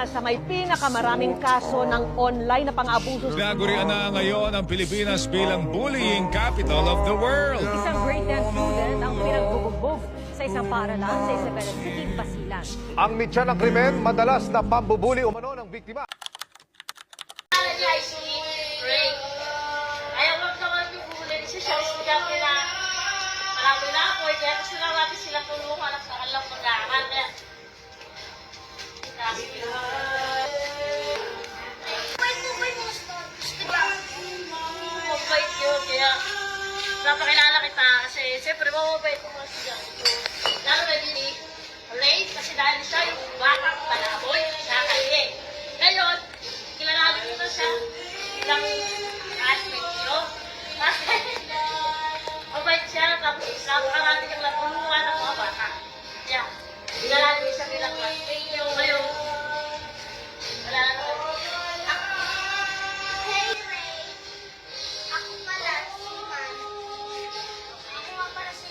Pilipinas sa may pinakamaraming kaso ng online na pang-abuso. Tinagurian na ngayon ang Pilipinas bilang bullying capital of the world. Isang grade 10 student ang pinagbubugbog sa isang paaralan sa Isabela City, Basilan. Ang mitya ng krimen, madalas na pambubuli umano ng biktima. Ayaw lang naman yung bulan siya siya. Siya nila. Marami na ako. Kaya gusto na natin sila tulungan at saan lang mag-aaral. Mabait yun. Kaya napakilala kita kasi siyempre mabait ko mga siya. Lalo na din late kasi dahil siya yung batang palaboy sa kanya. Ngayon, kilala ko na siya ng athlete nyo. Mabait siya, tapos napakarami niyang natulungan ng mga bata. Yeah. Kilala niyo siya bilang athlete nyo. Ngayon, wala na naman. Hey Ray, ako pala si Man. Ako nga pala si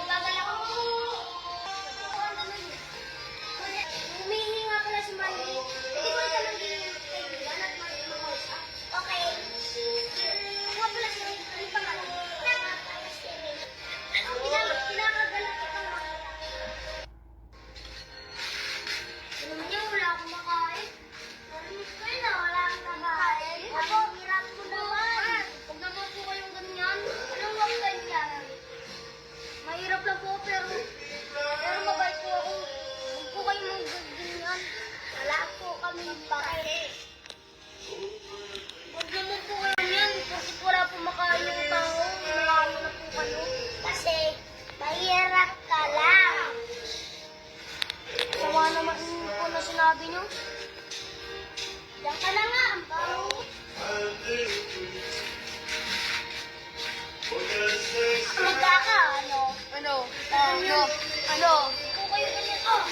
babala ko. Humihingi nga pala si Man. Hindi ko ito magiging kaibigan at mag-usap. Okay. Ako nga pala si Ray. Ano pa nga? Ako nga pala si Ray. Pinakagalat ko pa nga. Alam niyo, wala akong makain. Narinig ko yun, wala akong makain. Ako, hirap ko naman. Huwag naman po kayong ganyan. Anong huwag ganyan? Mahirap lang po, pero mabait po ako. Huwag po kayong ganyan. Wala po kami makain. Huwag naman po kayo ganyan. Kasi wala po makain yung tao. Hinahalo na po kayo. Kasi mahirap ka lang. Sama naman po na sinabi niyo. Diyan ka na nga, ang baho. Magkaka, ano? Ano? Ano? Kung kayo ganyan, oh!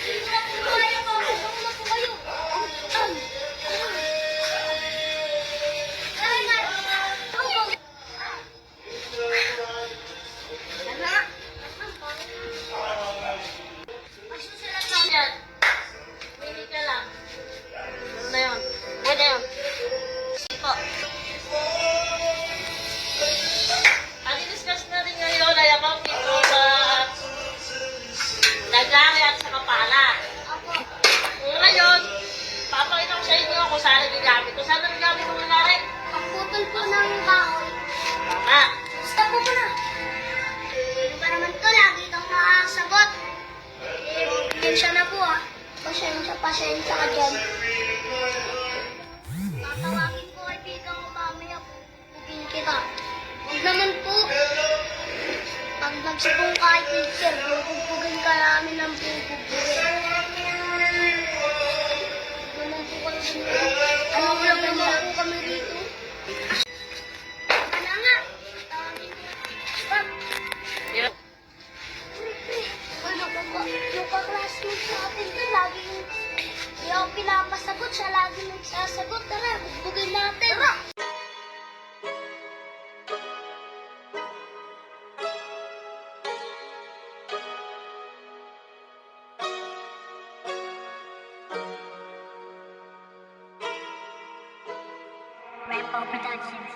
Hindi na po kaya ko. Ano na po kayo? Ay, nga. Ano? Magsusulat lang yan. Minit ka lang. Ano na yun? Pwede yun. Sipo. Ang i-discuss na rin ngayon ay about dito sa naglari at sa kapala. Ngayon, papakita ko sa inyo kung saan nagagamit ko. Saan nagagamit ko nangyari? Ang putol po ng kahoy. Tama. Basta po na. Ano ba naman to? Lagi itong nakasagot. Pasensya na po ah. Pasensya ka dyan. Tatawagin ko kaibigan ko mamaya po. Bugin kita. Huwag naman po. Pag nagsipong ka kay teacher, bubugin ka namin ng bubugin. Naman po kayo ganito. Ano lang naman po kami rito? Ano nga? Tawagin ko. Stop. Yun. Ano ba ba? Yung ka-classmate natin to, laging hindi ako pinapasagot, siya lagi nagsasagot. Tara, bugbugin natin. Tara! Rainbow Productions.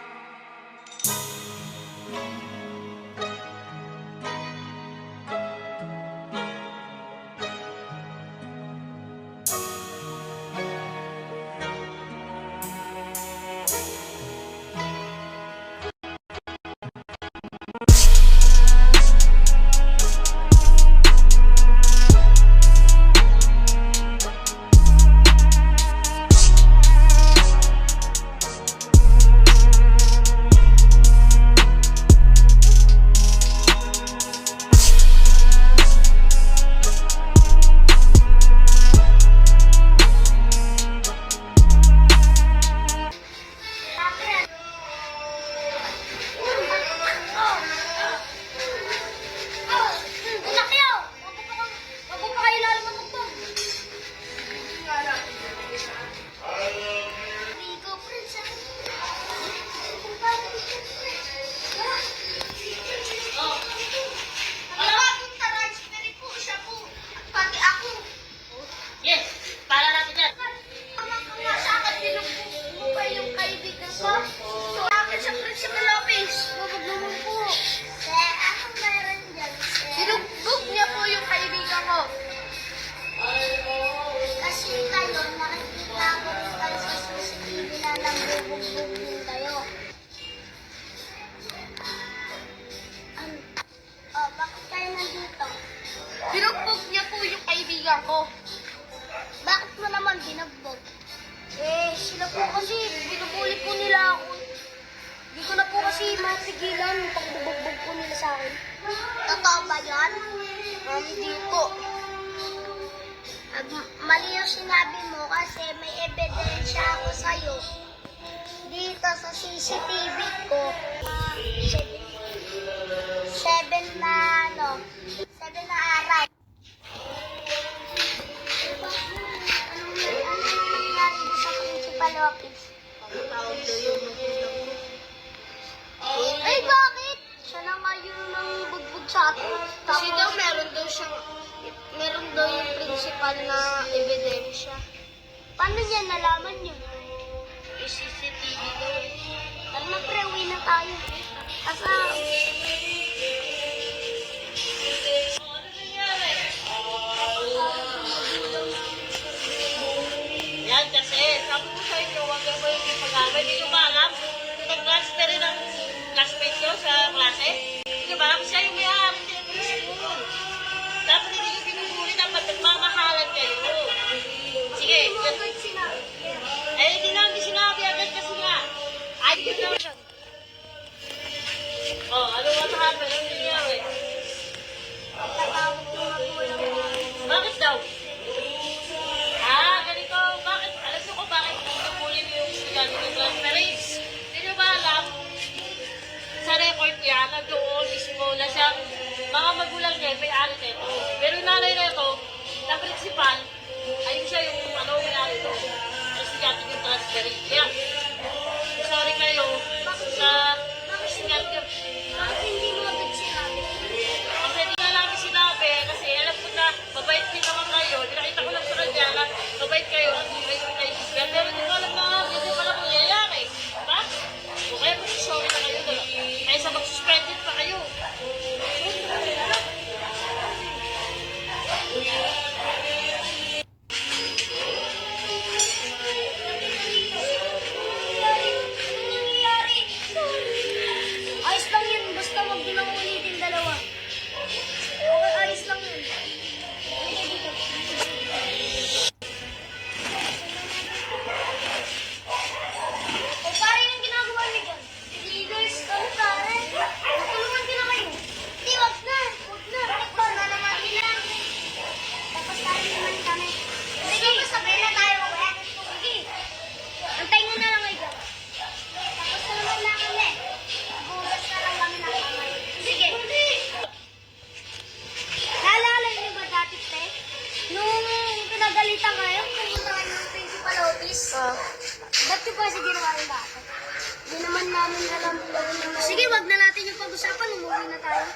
Dito. Mali yung sinabi mo kasi may ebidensya ako sa'yo. Dito sa CCTV ko, 7 na araw. Anong nangyari doon sa principal office? Ay, bakit? Siya na nga yung nangbudbud sa atin. Kasi daw meron daw yung principal na ebidensya. Paano niya nalaman yun? Yung CCTV daw. Tara na pre, uwi na tayo. Asa? Yan kasi, sabi ko sa inyo, huwag mo yung pag-aral. Hindi nyo ba alam? Nag-transfer rin ang classmate ko sa klase. Hindi nyo ba alam? Siya yung may-ari ng school. Dapat hindi nyo pinupuli, dapat nagmamahalan kayo. Sige. Eh, hindi namin sinabi agad kasi nga. Ay, yun lang. Oh, ano ba happen? Ano nangyari? Bakit daw? Ganito. Bakit? Alam nyo ko bakit pinupuli niyo yung estudyante ng transference? Hindi nyo ba alam? Sa record niya, nag-doon mismo na siyang mga magulang niya, may-ari nito. Pero yung nanay nito, na principal, ayun siya yung may-ari ito. Estudyante yung transference. Kaya, sorry kayo sa estudyante. Bakit hindi mo agad sinabi? Kasi hindi nga namin sinabi, kasi alam ko na mabait din naman kayo. Pinakita ko lang sa kanya na mabait kayo at mabait ko kayo. Pero hindi ko alam na hindi pala mangyayari. Diba? O kaya mag-sorry na kayo doon. Ay sa mag-suspended pa kayo. Ayos lang yun, basta wag din ang ulitin dalawa. Okay, ayos lang yun. Okay, dito. O, pare, yung ginagawa niyo dyan? Leaders, kami pare. Natulungan din na kayo. Hindi, wag na. Wag na. Ito, na naman nila. Tapos tayo naman kami. Sige, sabay na tayo. Sige. Antayin mo na lang kayo dyan. Tapos na naman na kami. Bugas na lang kami ng kamay. Sige. Naalala niyo ba dati, te? Nung pinagalitan kayo, pumunta kayo ng principal office. Ba't ko ba sige ginawa yung dati? Hindi naman namin alam. Sige, wag na natin yung pag-usapan. Umuwi na tayo.